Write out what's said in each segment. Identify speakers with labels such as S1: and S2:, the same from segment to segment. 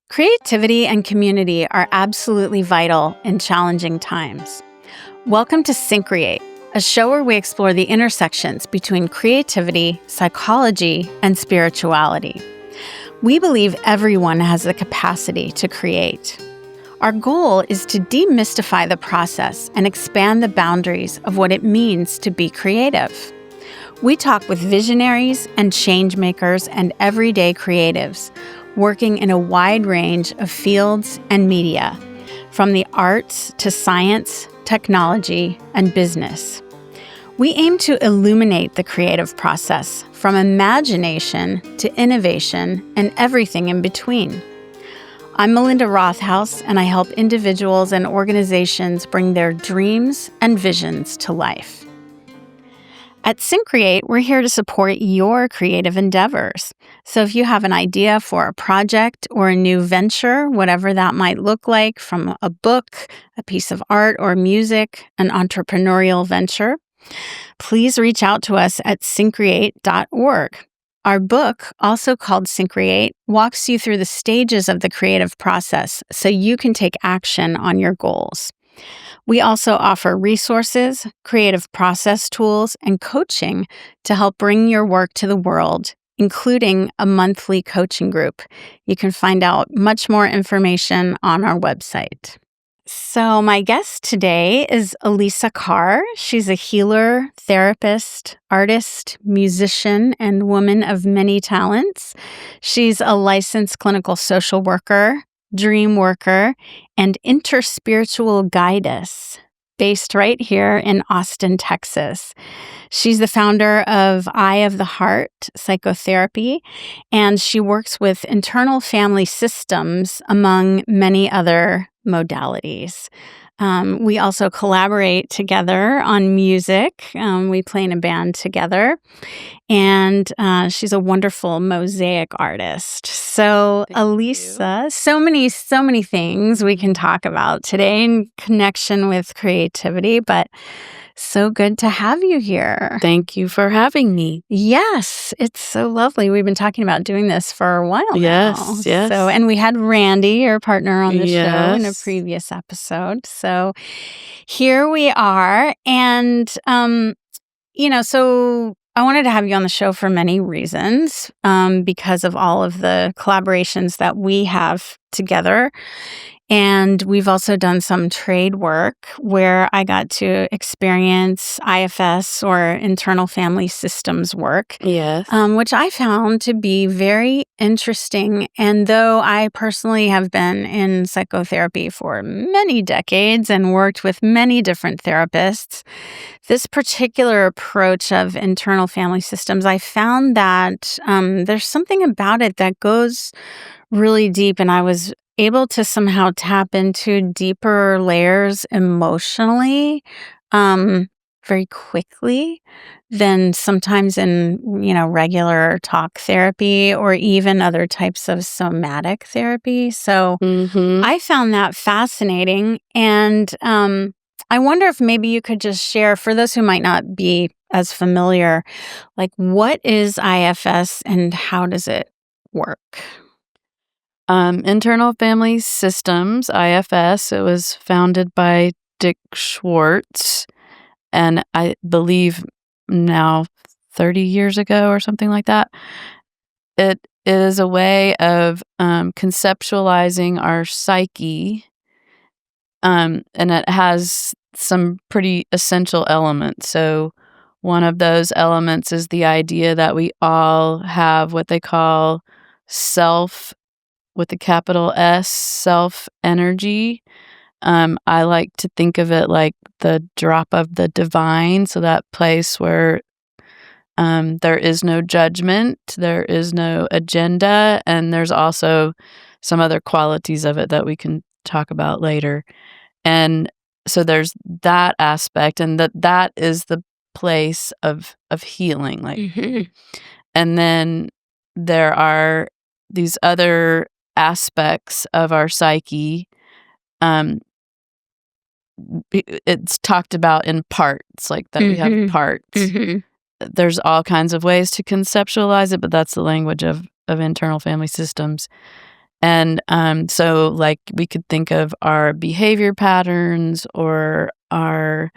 S1: Creativity and community are absolutely vital in challenging times. Welcome to Syncreate, a show where we explore the intersections between creativity, psychology, and spirituality. We believe everyone has the capacity to create. Our goal is to demystify the process and expand the boundaries of what it means to be creative. We talk with visionaries and change makers and everyday creatives working in a wide range of fields and media, from the arts to science, technology, and business. We aim to illuminate the creative process from imagination to innovation and everything in between. I'm Melinda Rothaus, and I help individuals and organizations bring their dreams and visions to life. At Syncreate, we're here to support your creative endeavors. So if you have an idea for a project or a new venture, whatever that might look like, from a book, a piece of art or music, an entrepreneurial venture, please reach out to us at syncreate.org. Our book, also called Syncreate, walks you through the stages of the creative process so you can take action on your goals. We also offer resources, creative process tools, and coaching to help bring your work to the world, including a monthly coaching group. You can find out much more information on our website. So my guest today is Alisa Carr. She's a healer, therapist, artist, musician, and woman of many talents. She's a licensed clinical social worker, dream worker, and interspiritual guidess based right here in Austin, Texas. She's the founder of Eye of the Heart Psychotherapy, and she works with internal family systems among many other modalities. We also collaborate together on music. We play in a band together. And she's a wonderful mosaic artist. So,
S2: Thank
S1: Alisa,
S2: you.
S1: so many things we can talk about today in connection with creativity, but so good to have you here.
S2: Thank you for having me.
S1: Yes, it's so lovely. We've been talking about doing this for a while now.
S2: Yes.
S1: So, and we had Randy, your partner, on the show in a
S2: Yes.
S1: previous episode. So here we are. And, so I wanted to have you on the show for many reasons, because of all of the collaborations that we have together. And we've also done some trade work where I got to experience IFS, or internal family systems work,
S2: Yes.
S1: which I found to be very interesting. And though I personally have been in psychotherapy for many decades and worked with many different therapists, this particular approach of internal family systems, I found that there's something about it that goes really deep, and I was able to somehow tap into deeper layers emotionally very quickly than sometimes in regular talk therapy or even other types of somatic therapy. So I found that fascinating, and I wonder if maybe you could just share, for those who might not be as familiar, like, what is IFS and how does it work?
S2: Internal Family Systems, IFS, it was founded by Dick Schwartz, and I believe now 30 years ago or something like that. It is a way of conceptualizing our psyche, and it has some pretty essential elements. So one of those elements is the idea that we all have what they call self, with a capital S, self energy. I like to think of it like the drop of the divine. So that place where there is no judgment, there is no agenda, and there's also some other qualities of it that we can talk about later. And so there's that aspect, and that is the place of healing. And then there are these other aspects of our psyche. It's talked about in parts, like that we have parts. There's all kinds of ways to conceptualize it, but that's the language of internal family systems. And so like we could think of our behavior patterns or our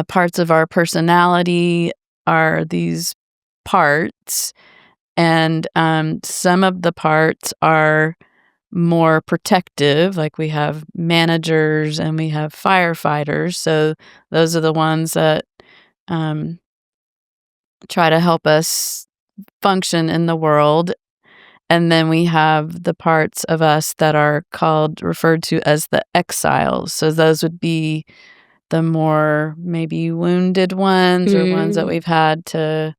S2: parts of our personality are these parts. And some of the parts are more protective, like we have managers and we have firefighters. So those are the ones that try to help us function in the world. And then we have the parts of us that are referred to as the exiles. So those would be the more maybe wounded ones or ones that we've had to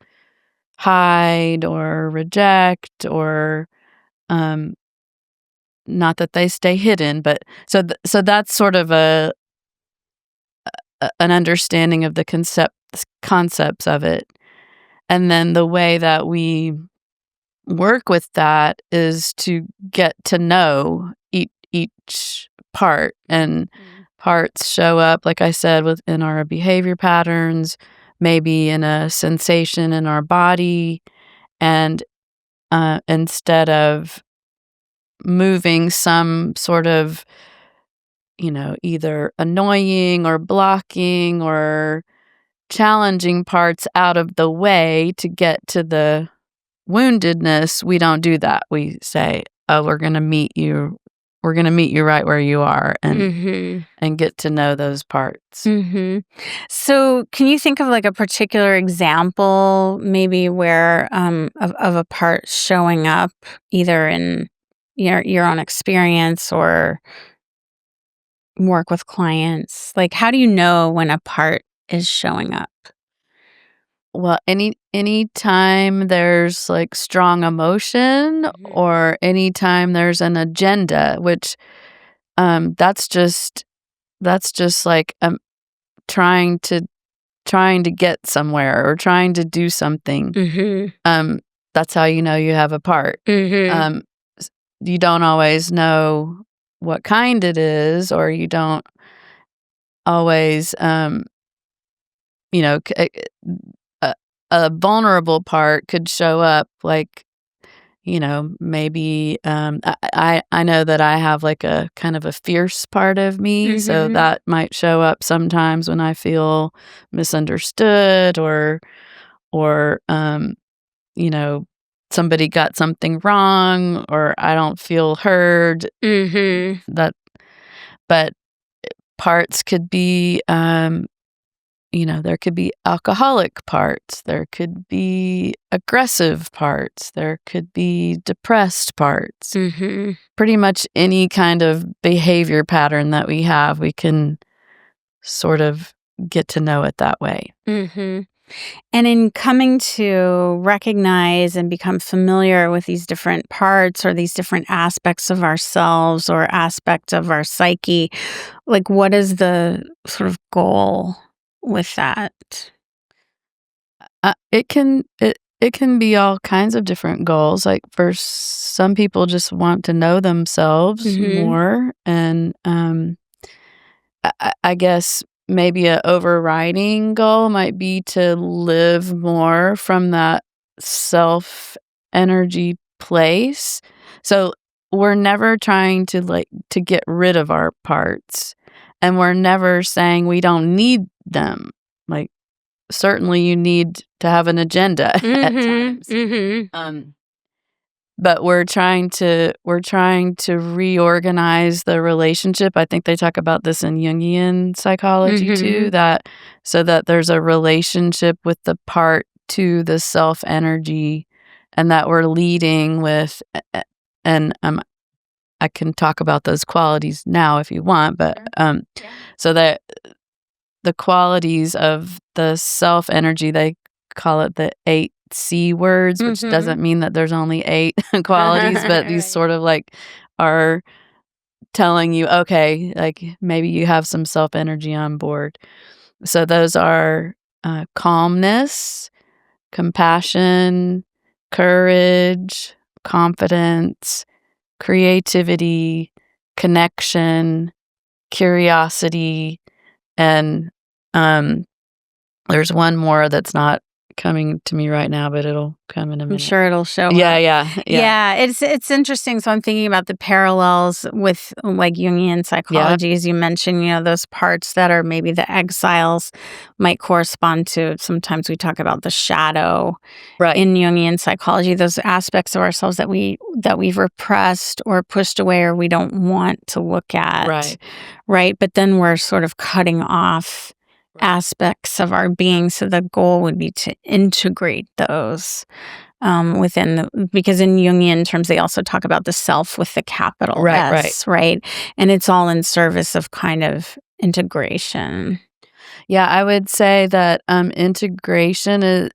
S2: hide or reject, or not that they stay hidden, but so that's sort of an understanding of the concepts of it. And then the way that we work with that is to get to know each part, and parts show up, like I said, within our behavior patterns, maybe in a sensation in our body, and instead of moving some sort of, either annoying or blocking or challenging parts out of the way to get to the woundedness, we don't do that. We say, "Oh, we're going to meet you. We're going to meet you right where you are," and get to know those parts.
S1: So, can you think of like a particular example, maybe where of a part showing up either in your own experience or work with clients? Like, how do you know when a part is showing up?
S2: Well, any time there's like strong emotion, or anytime there's an agenda, which that's just like trying to get somewhere or trying to do something. That's how you know you have a part. You don't always know what kind it is, or you don't always a vulnerable part could show up, like, maybe I know that I have like a kind of a fierce part of me, so that might show up sometimes when I feel misunderstood, or somebody got something wrong, or I don't feel heard. That, but parts could be there could be alcoholic parts, there could be aggressive parts, there could be depressed parts. Pretty much any kind of behavior pattern that we have, we can sort of get to know it that way.
S1: And in coming to recognize and become familiar with these different parts or these different aspects of ourselves or aspect of our psyche, like, what is the sort of goal with that?
S2: It can be all kinds of different goals. Like, for some people, just want to know themselves more, and I guess maybe a overriding goal might be to live more from that self energy place. So we're never trying to get rid of our parts, and we're never saying we don't need them. Like, certainly you need to have an agenda at times. But we're trying to reorganize the relationship. I think they talk about this in Jungian psychology too, that so that there's a relationship with the part to the self energy, and that we're leading with, and I can talk about those qualities now if you want, but so that the qualities of the self energy, they call it the 8 C words, which doesn't mean that there's only 8 qualities, but these sort of like are telling you, okay, like maybe you have some self energy on board. So those are calmness, compassion, courage, confidence, creativity, connection, curiosity, and there's one more that's not coming to me right now, but it'll come in a
S1: I'm
S2: minute.
S1: sure it'll show
S2: Yeah,
S1: up.
S2: yeah.
S1: Yeah, it's interesting. So I'm thinking about the parallels with like Jungian psychology, as you mentioned, those parts that are maybe the exiles might correspond to. Sometimes we talk about the shadow
S2: Right.
S1: in Jungian psychology, those aspects of ourselves that we've repressed or pushed away or we don't want to look at. Right. But then we're sort of cutting off aspects of our being. So the goal would be to integrate those because in Jungian terms, they also talk about the self with the capital S, right? And it's all in service of kind of integration.
S2: Yeah, I would say that integration is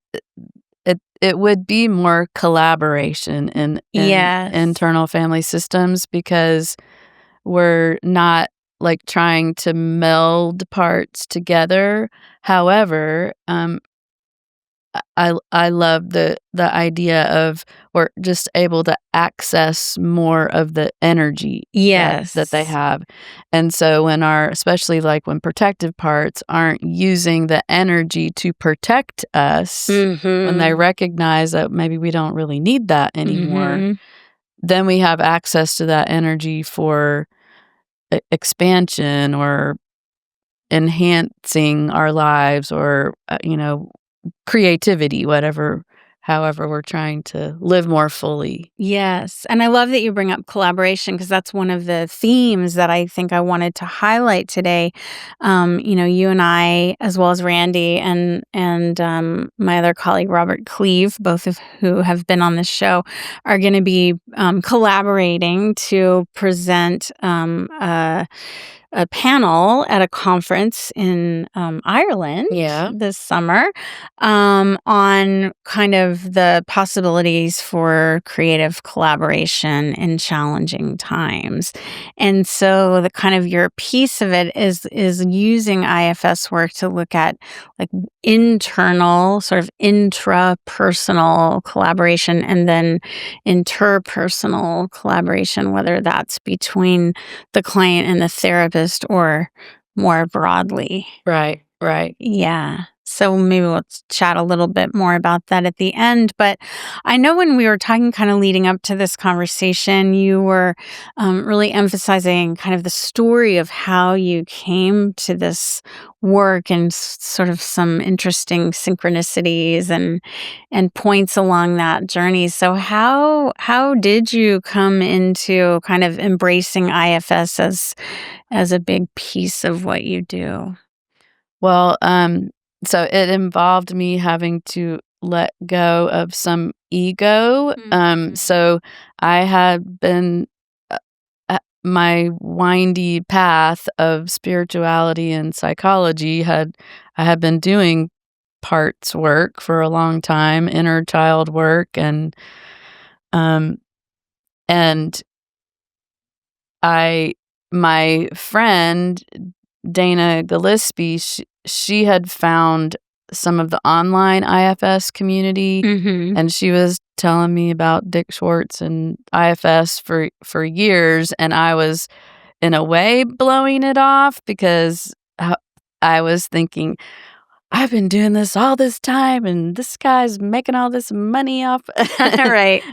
S2: it would be more collaboration in internal family systems, because we're not like trying to meld parts together. However, I love the idea of we're just able to access more of the energy that they have. And so especially like when protective parts aren't using the energy to protect us, when they recognize that maybe we don't really need that anymore, then we have access to that energy for expansion or enhancing our lives, or creativity, however we're trying to live more fully.
S1: Yes. And I love that you bring up collaboration, because that's one of the themes that I think I wanted to highlight today. You and I, as well as Randy and my other colleague, Robert Cleve, both of who have been on this show, are going to be collaborating to present a panel at a conference in Ireland this summer on kind of the possibilities for creative collaboration in challenging times. And so the kind of your piece of it is using IFS work to look at like internal, sort of intra-personal collaboration, and then interpersonal collaboration, whether that's between the client and the therapist or more broadly.
S2: Right.
S1: Yeah. So maybe we'll chat a little bit more about that at the end. But I know when we were talking kind of leading up to this conversation, you were really emphasizing kind of the story of how you came to this work, and sort of some interesting synchronicities and points along that journey. So how did you come into kind of embracing IFS as a big piece of what you do?
S2: Well, so it involved me having to let go of some ego. So I had been my windy path of spirituality and psychology I had been doing parts work for a long time, inner child work, and my friend Dana Gillespie, she had found some of the online IFS community, and she was telling me about Dick Schwartz and IFS for years, and I was in a way blowing it off, because I was thinking, I've been doing this all this time, and this guy's making all this money off.
S1: Right.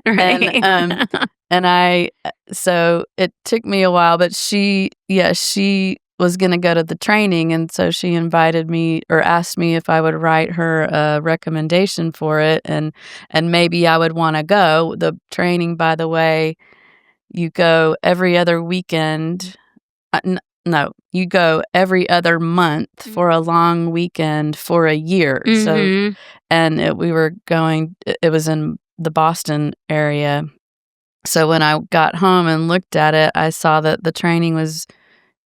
S2: And so it took me a while, but she was going to go to the training. And so she invited me, or asked me if I would write her a recommendation for it. And maybe I would want to go. The training, by the way, you go every other weekend. No, you go every other month for a long weekend for a year. So, and we were going, it was in the Boston area. So when I got home and looked at it, I saw that the training was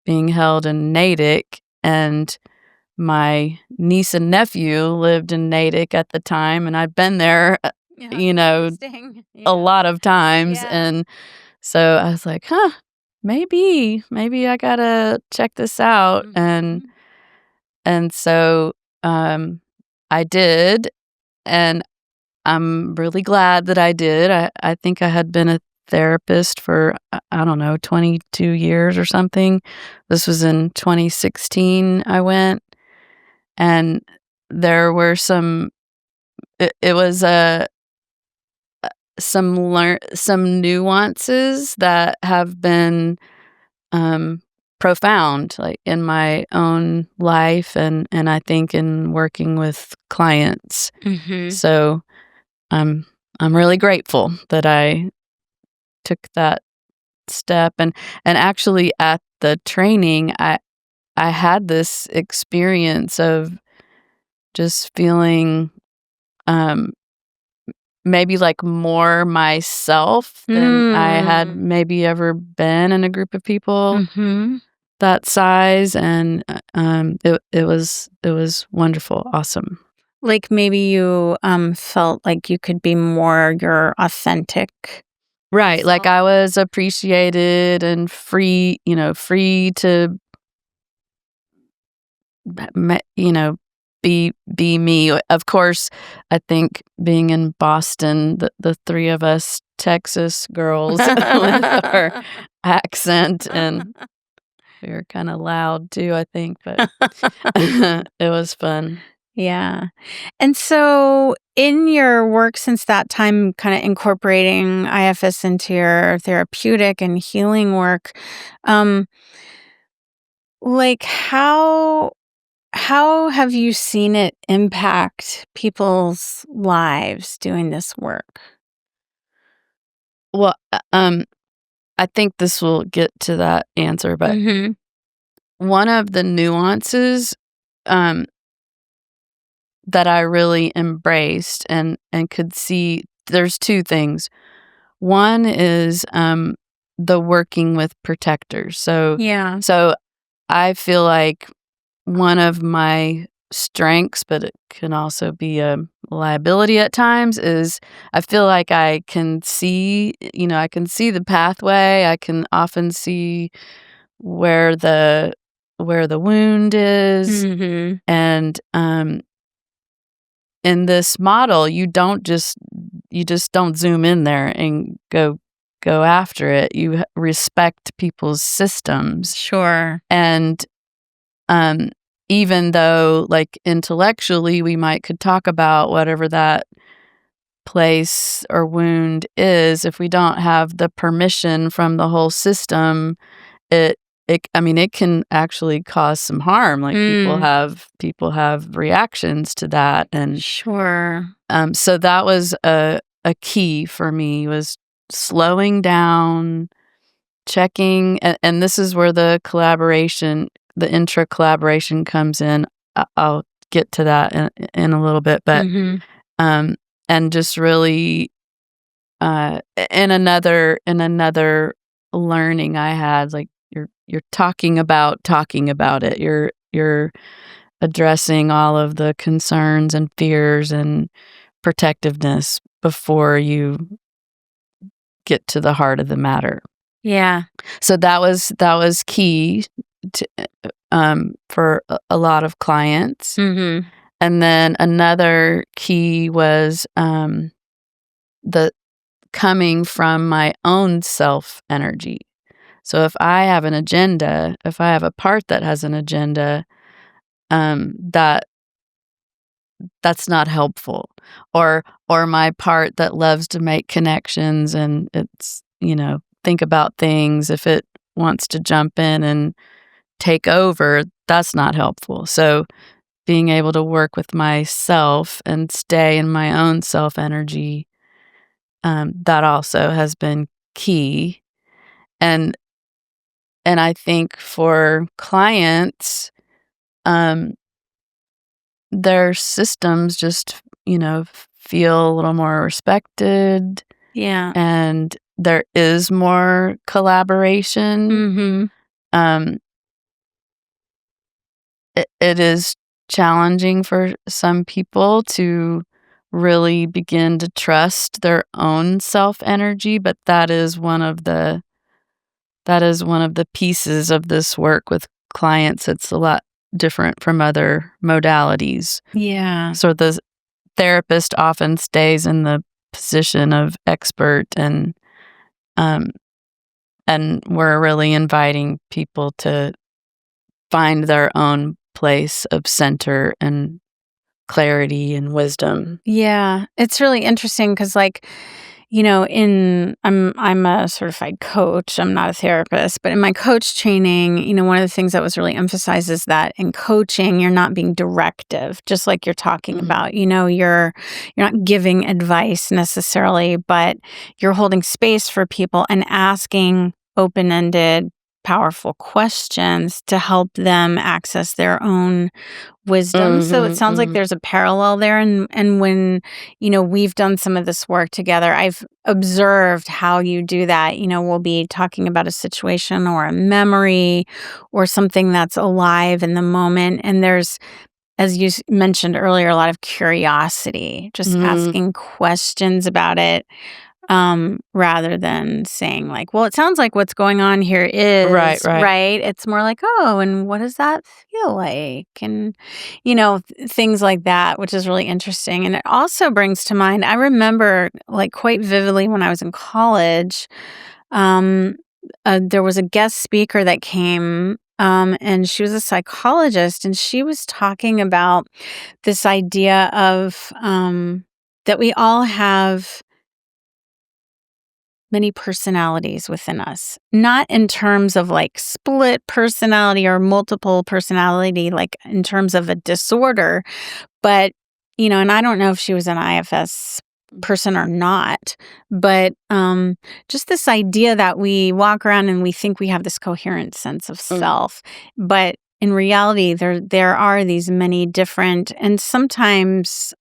S2: being held in Natick, and my niece and nephew lived in Natick at the time, and I'd been there, a lot of times. And so I was like, maybe I gotta check this out. And so I did, and I'm really glad that I did. I think I had been a therapist for, I don't know, 22 years or something. This was in 2016 I went, and there were some it was some nuances that have been profound, like in my own life, and I think in working with clients.
S1: Mm-hmm.
S2: So I'm really grateful that I took that step, and actually at the training I had this experience of just feeling um maybe like more myself than I had
S1: Mm.
S2: maybe ever been in a group of people
S1: Mm-hmm.
S2: that size, and it was wonderful, awesome.
S1: Like maybe you felt like you could be more your authentic
S2: Right, like
S1: self.
S2: I was appreciated and free, free to be me. Of course, I think being in Boston, the three of us Texas girls with our accent, and we were kind of loud too, I think, but it was fun.
S1: Yeah. And so, in your work since that time, kind of incorporating IFS into your therapeutic and healing work, um, like how have you seen it impact people's lives doing this work?
S2: Well, I think this will get to that answer, but
S1: Mm-hmm.
S2: one of the nuances um, that I really embraced and could see, there's two things. One is the working with protectors.
S1: Yeah.
S2: So I feel like one of my strengths, but it can also be a liability at times, is I feel like I can see, I can see the pathway. I can often see where the wound is,
S1: Mm-hmm.
S2: and in this model, you just don't zoom in there and go after it. You respect people's systems,
S1: Sure.
S2: and um, even though, like, intellectually, we might could talk about whatever that place or wound is, if we don't have the permission from the whole system, it I mean, it can actually cause some harm. Like,
S1: Mm.
S2: people have reactions to that, and
S1: Sure.
S2: so that was a key for me, was slowing down, checking, and this is where the intra collaboration comes in. I'll get to that in a little bit, but
S1: Mm-hmm.
S2: um, and just really in another learning I had, like, you're talking about it. You're addressing all of the concerns and fears and protectiveness before you get to the heart of the matter.
S1: Yeah.
S2: So that was key to, for a lot of clients.
S1: Mm-hmm.
S2: And then another key was the coming from my own self energy. So if I have an agenda, if I have a part that has an agenda, that that's not helpful, or my part that loves to make connections and it's, think about things, if it wants to jump in and take over, that's not helpful. So being able to work with myself and stay in my own self energy, that also has been key. and and I think for clients, um their systems just, feel a little more respected,
S1: Yeah.
S2: and there is more collaboration.
S1: Mm-hmm.
S2: Um, it is challenging for some people to really begin to trust their own self energy, but that is one of the pieces of this work with clients. It's a lot different from other modalities.
S1: Yeah.
S2: So the therapist often stays in the position of expert, um, and we're really inviting people to find their own place of center and clarity and wisdom.
S1: Yeah, it's really interesting because, like, I'm a certified coach. I'm not a therapist, but in my coach training, one of the things that was really emphasized is that in coaching, you're not being directive, just like you're talking about. You're not giving advice necessarily, but you're holding space for people and asking open-ended, powerful questions to help them access their own wisdom. So it sounds like there's a parallel there. And when, we've done some of this work together, I've observed how you do that. We'll be talking about a situation or a memory or something that's alive in the moment. And there's, as you mentioned earlier, a lot of curiosity, just asking questions about it. Rather than saying like, well, it sounds like what's going on here is right. It's more like, oh, and what does that feel like? And, things like that, which is really interesting. And it also brings to mind, I remember like quite vividly when I was in college, there was a guest speaker that came, and she was a psychologist, and she was talking about this idea of, that we all have many personalities within us, not in terms of like split personality or multiple personality, like in terms of a disorder, but, and I don't know if she was an IFS person or not, but just this idea that we walk around and we think we have this coherent sense of self, but in reality, there are these many different and sometimes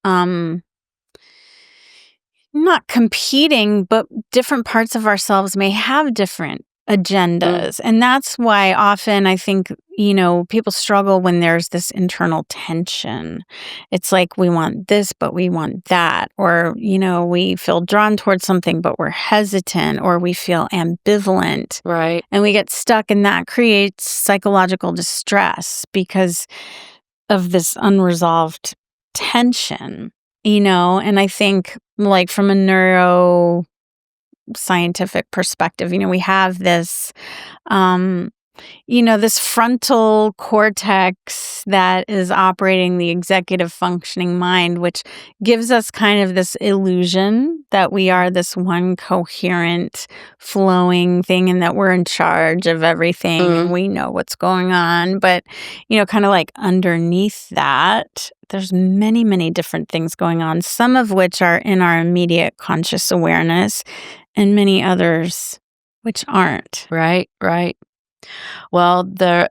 S1: not competing, but different parts of ourselves may have different agendas. And that's why often I think, people struggle when there's this internal tension. It's like we want this, but we want that. Or, we feel drawn towards something, but we're hesitant, or we feel ambivalent.
S2: Right.
S1: And we get stuck, and that creates psychological distress because of this unresolved tension. And I think like from a neuroscientific perspective, we have this, this frontal cortex that is operating the executive functioning mind, which gives us kind of this illusion that we are this one coherent, flowing thing and that we're in charge of everything and we know what's going on. But, kind of like underneath that, there's many, many different things going on, some of which are in our immediate conscious awareness and many others which aren't.
S2: Right. Well, the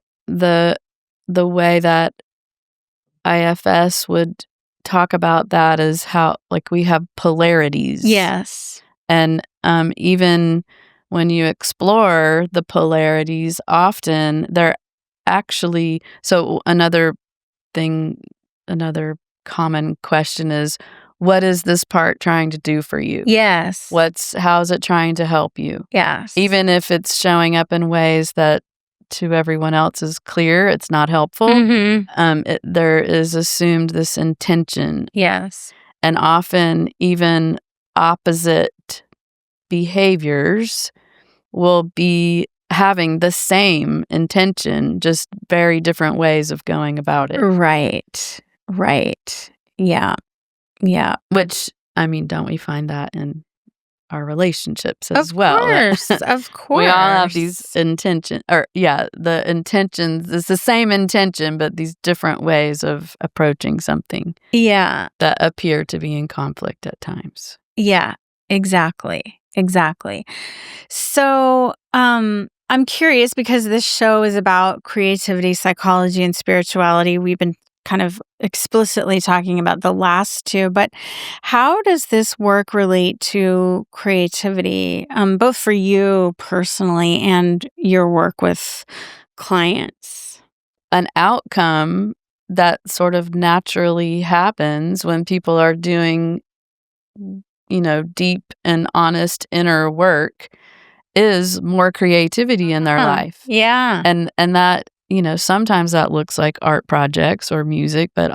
S2: way that IFS would talk about that is how like we have polarities.
S1: Yes.
S2: And even when you explore the polarities, often they're actually another common question is, what is this part trying to do for you?
S1: Yes.
S2: How is it trying to help you?
S1: Yes.
S2: Even if it's showing up in ways that to everyone else is clear, it's not helpful. There is assumed this intention.
S1: Yes.
S2: And often even opposite behaviors will be having the same intention, just very different ways of going about it.
S1: Right. Yeah.
S2: Which, I mean, don't we find that in our relationships as well?
S1: Of course.
S2: We all have these intentions, the intentions, it's the same intention, but these different ways of approaching something.
S1: Yeah.
S2: That appear to be in conflict at times.
S1: Yeah, exactly. So, I'm curious because this show is about creativity, psychology, and spirituality. We've been kind of explicitly talking about the last two, but how does this work relate to creativity, both for you personally and your work with clients?
S2: An outcome that sort of naturally happens when people are doing, deep and honest inner work is more creativity in their life.
S1: Yeah.
S2: And that, sometimes that looks like art projects or music, but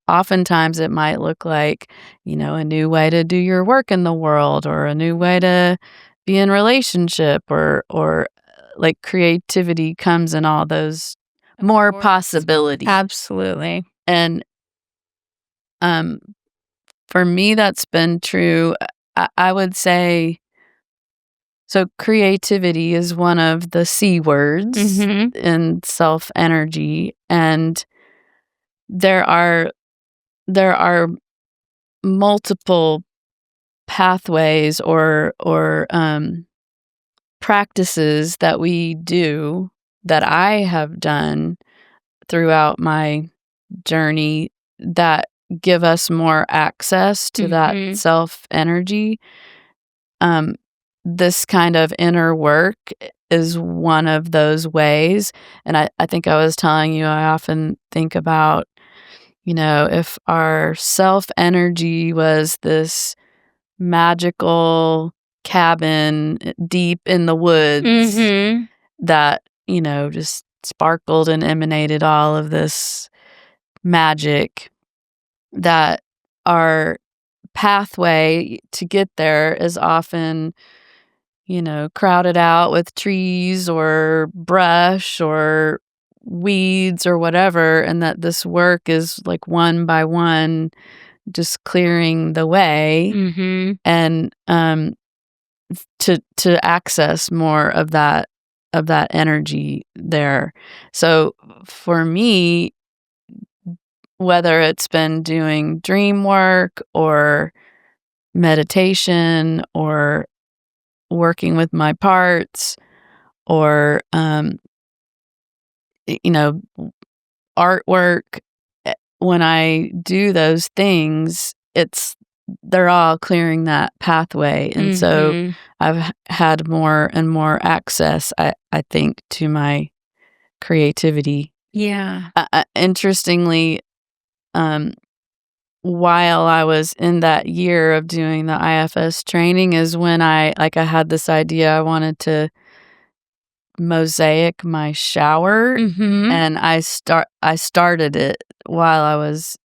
S2: oftentimes it might look like, a new way to do your work in the world or a new way to be in relationship or like creativity comes in all those more possibilities.
S1: Absolutely.
S2: And For me, that's been true. I would say, so creativity is one of the C words in self energy, and there are multiple pathways or practices that we do, that I have done throughout my journey, that give us more access to that self energy. This kind of inner work is one of those ways. And I think I was telling you, I often think about, if our self energy was this magical cabin deep in the woods that, just sparkled and emanated all of this magic, that our pathway to get there is often, crowded out with trees or brush or weeds or whatever, and that this work is like one by one just clearing the way and to access more of that energy there. So for me, whether it's been doing dream work or meditation or working with my parts or artwork, when I do those things, they're all clearing that pathway. And so I've had more and more access, I think, to my creativity.
S1: Yeah.
S2: Interestingly, while I was in that year of doing the IFS training is when I had this idea. I wanted to mosaic my shower, and I started it while I was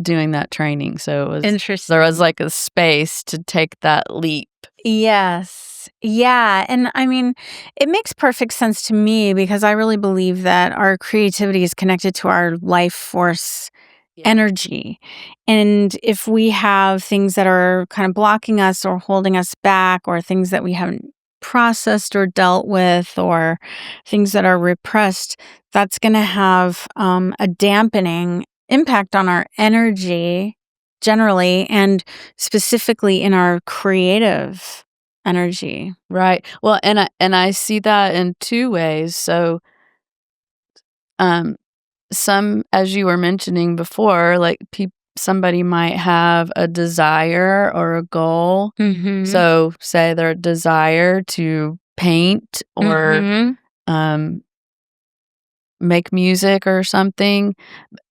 S2: doing that training. So it was
S1: interesting.
S2: There was like a space to take that leap.
S1: Yes. Yeah. And I mean, it makes perfect sense to me because I really believe that our creativity is connected to our life force energy. And if we have things that are kind of blocking us or holding us back, or things that we haven't processed or dealt with, or things that are repressed, that's going to have a dampening impact on our energy generally, and specifically in our creative energy.
S2: Right. Well, and I see that in two ways. So some, as you were mentioning before, like somebody might have a desire or a goal. So say their desire to paint or make music or something.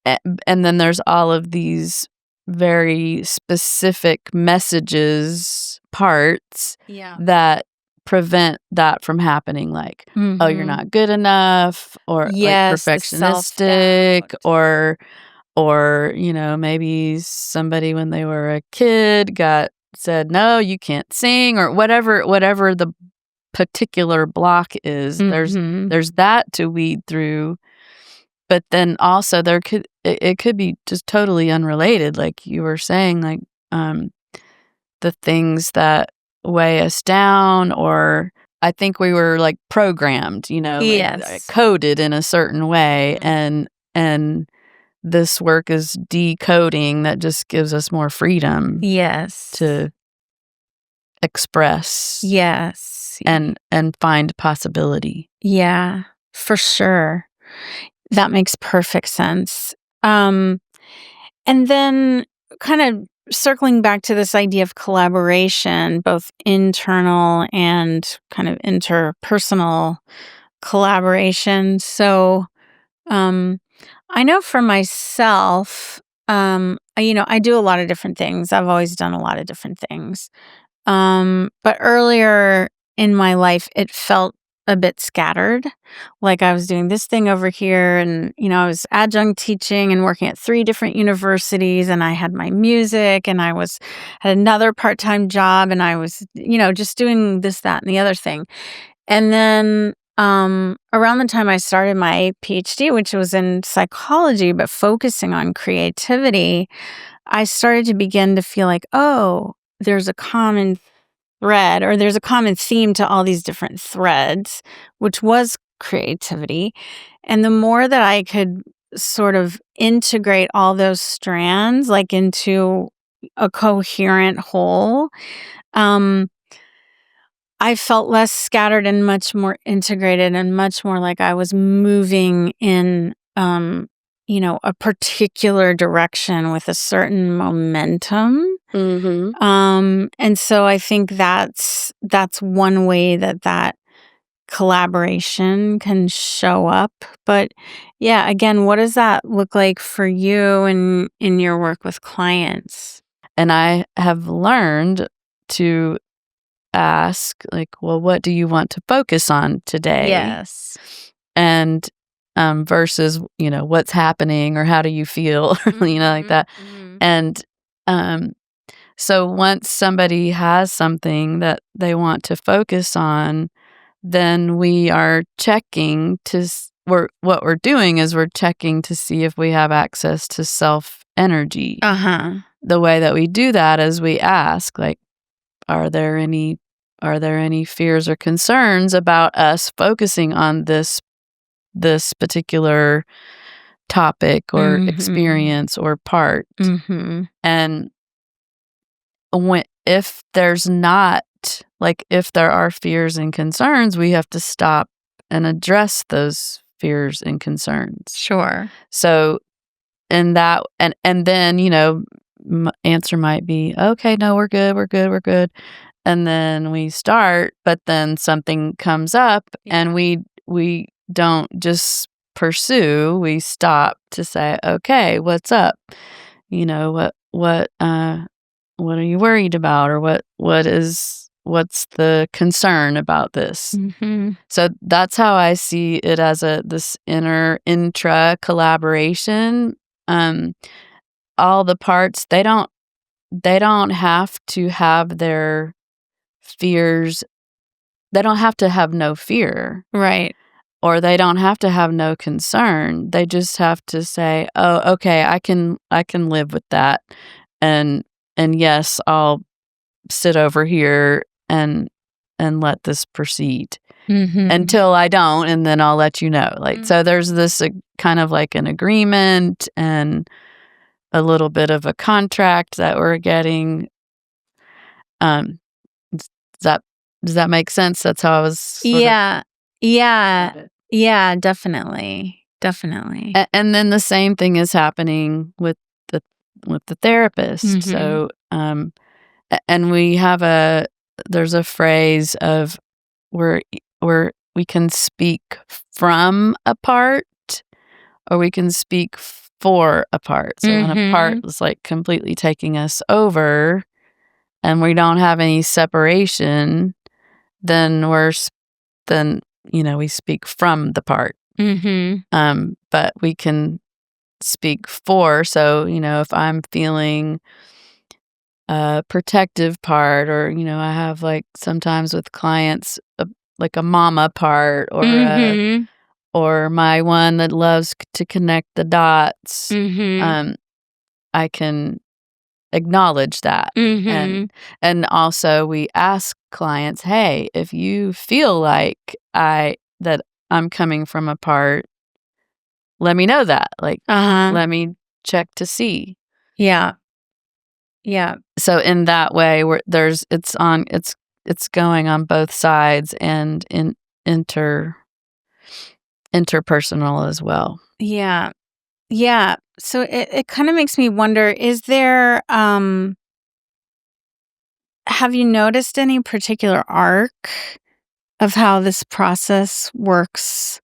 S2: And then there's all of these very specific messages, parts that prevent that from happening, like, oh, you're not good enough, or
S1: Yes,
S2: like perfectionistic, or maybe somebody when they were a kid said, no, you can't sing, or whatever the particular block is. There's that to weed through. But then also it could be just totally unrelated, like you were saying, like the things that weigh us down, or I think we were like programmed, like coded in a certain way, and this work is decoding that just gives us more freedom. To express. And find possibility.
S1: Yeah, for sure. That makes perfect sense. And then kind of circling back to this idea of collaboration, both internal and kind of interpersonal collaboration. So I know for myself, I do a lot of different things. I've always done a lot of different things. But earlier in my life, it felt a bit scattered. Like I was doing this thing over here, and, I was adjunct teaching and working at 3 different universities, and I had my music, and I had another part-time job, and I was, just doing this, that, and the other thing. And then, around the time I started my PhD, which was in psychology, but focusing on creativity, I started to begin to feel like, oh, there's a common thread, or there's a common theme to all these different threads, which was creativity. And the more that I could sort of integrate all those strands like into a coherent whole, I felt less scattered and much more integrated, and much more like I was moving in, a particular direction with a certain momentum. And so I think that's one way that collaboration can show up. But yeah, again, what does that look like for you in your work with clients?
S2: And I have learned to ask, like, well, what do you want to focus on today?
S1: Yes.
S2: And versus, what's happening or how do you feel, like that. And so once somebody has something that they want to focus on, then we are checking what we're doing is we're checking to see if we have access to self energy. The way that we do that is we ask, like, are there any fears or concerns about us focusing on this particular topic or experience or part? And if there's not, like, if there are fears and concerns, we have to stop and address those fears and concerns.
S1: Sure.
S2: So in that, and then, answer might be, okay, no, we're good. And then we start, but then something comes up and we don't just pursue, we stop to say, okay, what's up? What are you worried about, or what's the concern about this? So that's how I see it, as this intra collaboration. All the parts, they don't have to have their fears. They don't have to have no fear.
S1: Right.
S2: Or they don't have to have no concern. They just have to say, oh, okay, I can live with that. And yes, I'll sit over here and let this proceed until I don't, and then I'll let you know. Like, so there's this kind of like an agreement and a little bit of a contract that we're getting. Does that make sense? That's how I was.
S1: Yeah, definitely.
S2: And then the same thing is happening with the therapist. So, and we have there's a phrase of where we can speak from a part, or we can speak for a part. So when a part is like completely taking us over, and we don't have any separation, then we speak from the part. But we can speak for. So, if I'm feeling a protective part, or, I have, like, sometimes with clients, like a mama part, or my one that loves to connect the dots, I can acknowledge that. And also we ask clients, hey, if you feel like that I'm coming from a part, let me know that. Like, let me check to see.
S1: Yeah.
S2: So in that way, it's going on both sides, and in interpersonal as well.
S1: Yeah. So it kind of makes me wonder, is there, have you noticed any particular arc of how this process works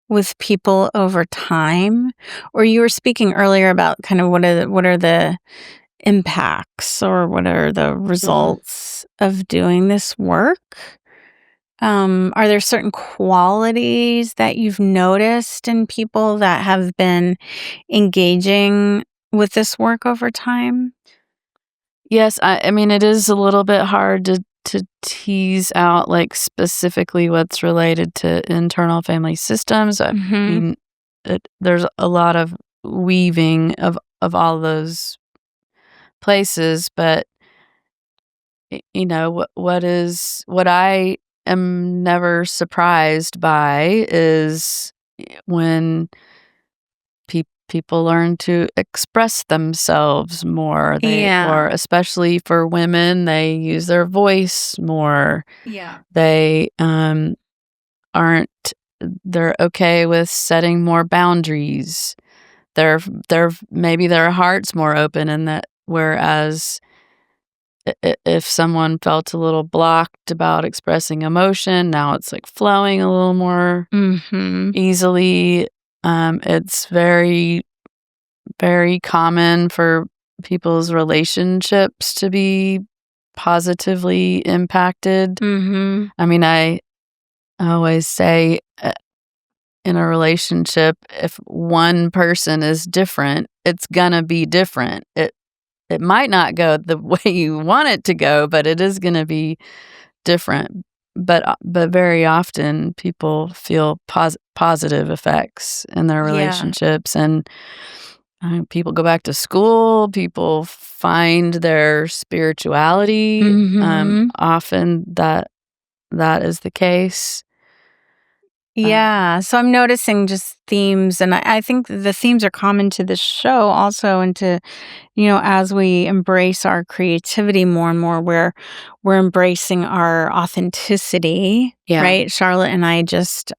S1: with people over time? Or you were speaking earlier about kind of what are the impacts, or what are the results of doing this work? Are there certain qualities that you've noticed in people that have been engaging with this work over time?
S2: Yes, I mean, it is a little bit hard to tease out like specifically what's related to internal family systems. I mean, there's a lot of weaving of all those places, but what I am never surprised by is when people learn to express themselves more. Or especially for women, they use their voice more.
S1: Yeah.
S2: They they're okay with setting more boundaries. Maybe their heart's more open in that, whereas if someone felt a little blocked about expressing emotion, now it's like flowing a little more easily. It's very, very common for people's relationships to be positively impacted. I mean, I always say in a relationship, if one person is different, it's gonna be different. It might not go the way you want it to go, but it is gonna be different. But very often people feel positive effects in their relationships, and people go back to school. People find their spirituality. Often that is the case.
S1: Yeah. So I'm noticing just themes, and I think the themes are common to this show also, and to, as we embrace our creativity more and more, we're embracing our authenticity, right? Charlotte and I just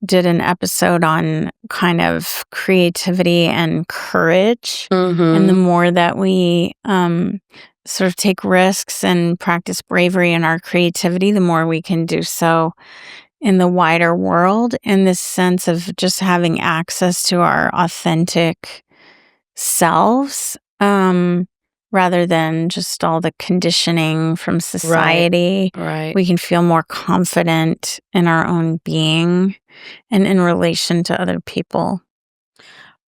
S1: did an episode on kind of creativity and courage. And the more that we sort of take risks and practice bravery in our creativity, the more we can do so in the wider world, in this sense of just having access to our authentic selves, rather than just all the conditioning from society.
S2: Right.
S1: We can feel more confident in our own being and in relation to other people.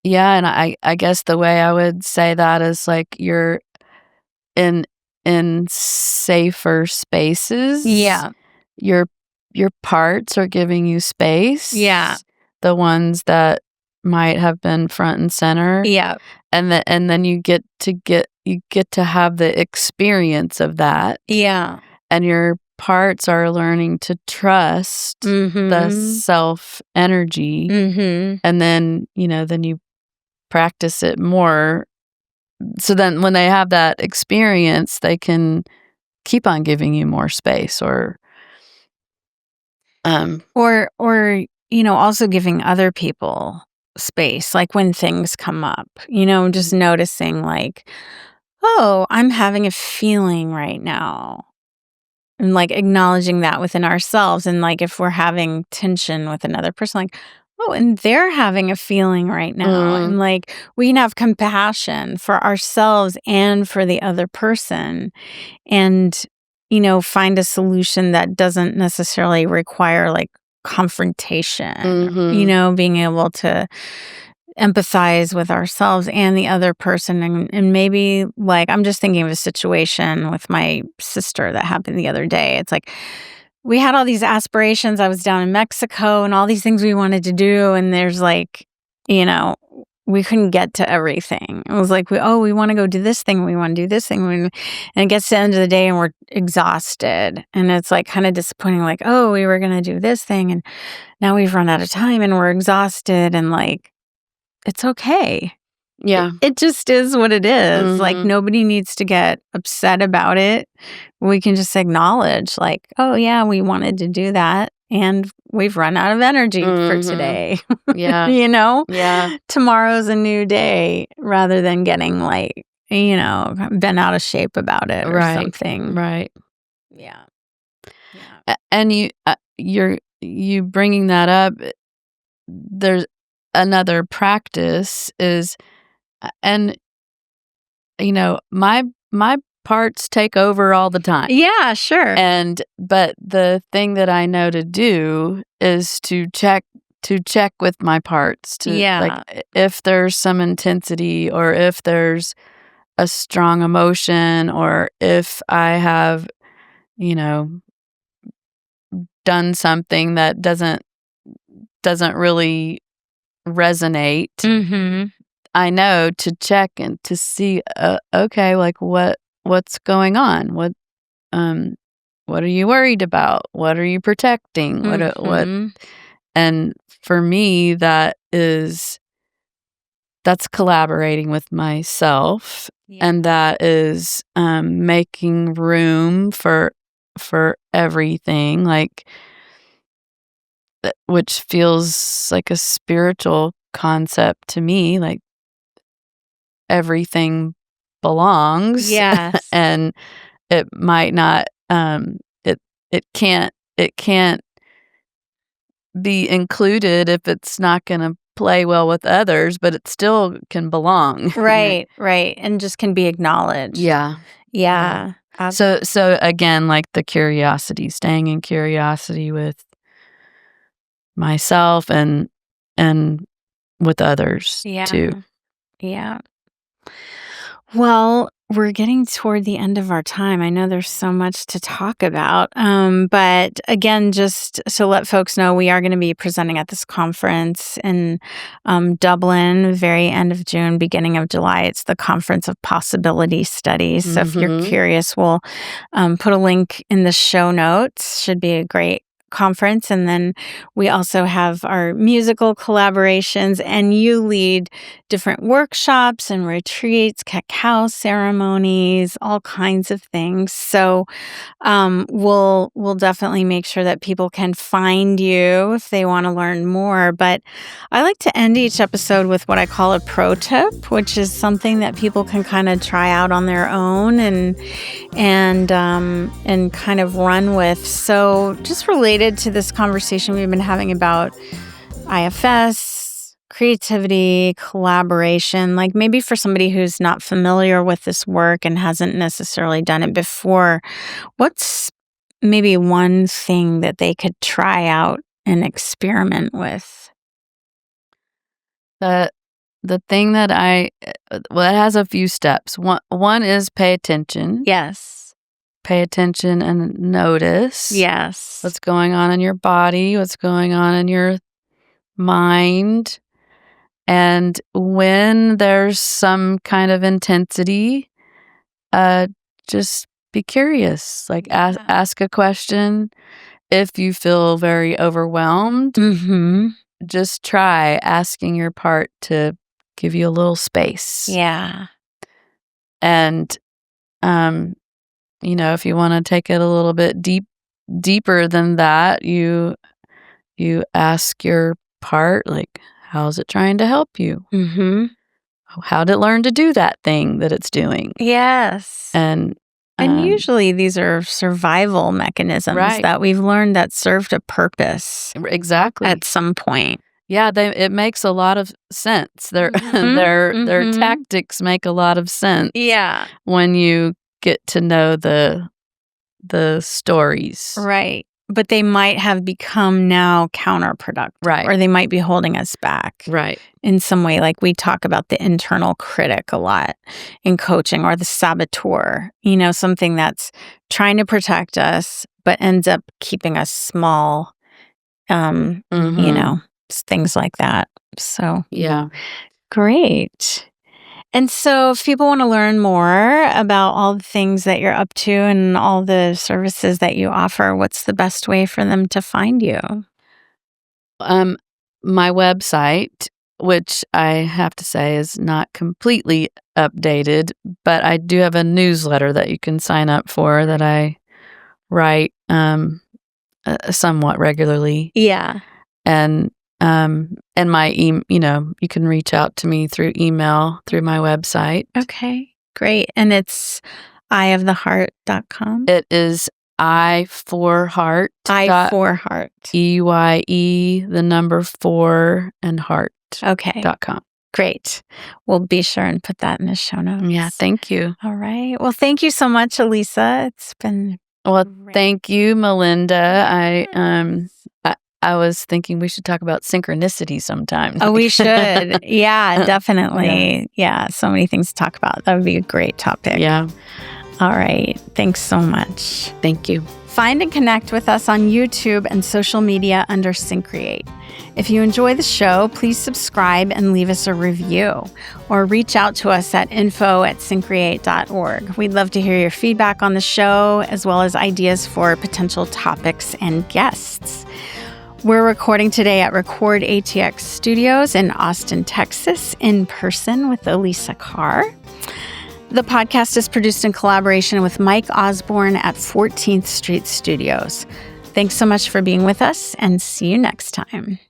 S2: Yeah, and I guess the way I would say that is like you're in safer spaces.
S1: Yeah.
S2: Your parts are giving you space.
S1: Yeah.
S2: The ones that might have been front and center.
S1: Yeah.
S2: And then you get to have the experience of that.
S1: Yeah.
S2: And your parts are learning to trust the self energy. And then, then you practice it more. So then when they have that experience, they can keep on giving you more space, or
S1: also giving other people space, like when things come up, just noticing like, oh, I'm having a feeling right now, and like acknowledging that within ourselves. And like if we're having tension with another person, like, oh, and they're having a feeling right now, and like we can have compassion for ourselves and for the other person, and find a solution that doesn't necessarily require like confrontation. Being able to empathize with ourselves and the other person. And maybe, like, I'm just thinking of a situation with my sister that happened the other day. It's like we had all these aspirations. I was down in Mexico and all these things we wanted to do, and there's like, we couldn't get to everything. It was like, we want to go do this thing, we want to do this thing, and it gets to the end of the day and we're exhausted, and it's like kind of disappointing, like, oh, we were going to do this thing and now we've run out of time and we're exhausted, and like, it's okay.
S2: Yeah.
S1: It just is what it is. Like, nobody needs to get upset about it. We can just acknowledge, like, oh yeah, we wanted to do that and we've run out of energy for today.
S2: Yeah.
S1: Yeah. Tomorrow's a new day, rather than getting like, bent out of shape about it or something.
S2: Right.
S1: Yeah.
S2: And you bringing that up, there's another practice is, and my parts take over all the time.
S1: Yeah, sure.
S2: But the thing that I know to do is to check with my parts, to like if there's some intensity, or if there's a strong emotion, or if I have, done something that doesn't really resonate,
S1: Mm-hmm.
S2: I know to check and to see, okay, like what's going on? What are you worried about? What are you protecting? What?
S1: Mm-hmm.
S2: And for me, that's collaborating with myself, and that is making room for everything, like which feels like a spiritual concept to me, like everything belongs.
S1: Yes.
S2: And it might not it can't be included if it's not going to play well with others, but it still can belong.
S1: Right, right. And just can be acknowledged.
S2: Yeah.
S1: Yeah.
S2: So again, like the curiosity, staying in curiosity with myself and with others too.
S1: Yeah. Well, we're getting toward the end of our time. I know there's so much to talk about. But again, just to let folks know, we are going to be presenting at this conference in Dublin, very end of June, beginning of July. It's the Conference of Possibility Studies. So if you're curious, we'll put a link in the show notes. Should be a great conference. And then we also have our musical collaborations, and you lead different workshops and retreats, cacao ceremonies, all kinds of things. So we'll definitely make sure that people can find you if they want to learn more. But I like to end each episode with what I call a pro tip, which is something that people can kind of try out on their own and kind of run with. So just related to this conversation we've been having about IFS, creativity, collaboration, like maybe for somebody who's not familiar with this work and hasn't necessarily done it before, what's maybe one thing that they could try out and experiment with?
S2: The thing that it has a few steps. One is pay attention.
S1: Yes.
S2: Pay attention and notice.
S1: Yes.
S2: What's going on in your body, what's going on in your mind. And when there's some kind of intensity, just be curious. Like ask a question. If you feel very overwhelmed, just try asking your part to give you a little space.
S1: Yeah.
S2: And if you want to take it a little bit deeper than that, you ask your part, like, how's it trying to help you? How'd it learn to do that thing that it's doing?
S1: Yes.
S2: And
S1: usually these are survival mechanisms that we've learned that served a purpose.
S2: Exactly.
S1: At some point.
S2: Yeah, it makes a lot of sense. Their tactics make a lot of sense.
S1: Yeah.
S2: When you get to know the stories.
S1: Right. But they might have become now counterproductive.
S2: Right.
S1: Or they might be holding us back.
S2: Right.
S1: In some way, like we talk about the internal critic a lot in coaching, or the saboteur, something that's trying to protect us, but ends up keeping us small, things like that. So,
S2: yeah.
S1: Great. And so if people want to learn more about all the things that you're up to and all the services that you offer, what's the best way for them to find you?
S2: My website, which I have to say is not completely updated, but I do have a newsletter that you can sign up for that I write somewhat regularly.
S1: Yeah.
S2: And my you can reach out to me through email through my website.
S1: Okay, great. And it's eyeoftheheart.com?
S2: It is I4Heart.
S1: I4Heart.
S2: EYE, the number 4 and heart.
S1: Okay.
S2: .com.
S1: Great. We'll be sure and put that in the show notes.
S2: Yeah, thank you.
S1: All right. Well, thank you so much, Alisa. It's been
S2: great. Thank you, Melinda. I was thinking we should talk about synchronicity sometime.
S1: Oh, we should. Yeah, definitely. Yeah, so many things to talk about. That would be a great topic.
S2: Yeah.
S1: All right. Thanks so much.
S2: Thank you.
S1: Find and connect with us on YouTube and social media under Syncreate. If you enjoy the show, please subscribe and leave us a review, or reach out to us at info@syncreate.org. We'd love to hear your feedback on the show, as well as ideas for potential topics and guests. We're recording today at Record ATX Studios in Austin, Texas, in person with Alisa Carr. The podcast is produced in collaboration with Mike Osborne at 14th Street Studios. Thanks so much for being with us, and see you next time.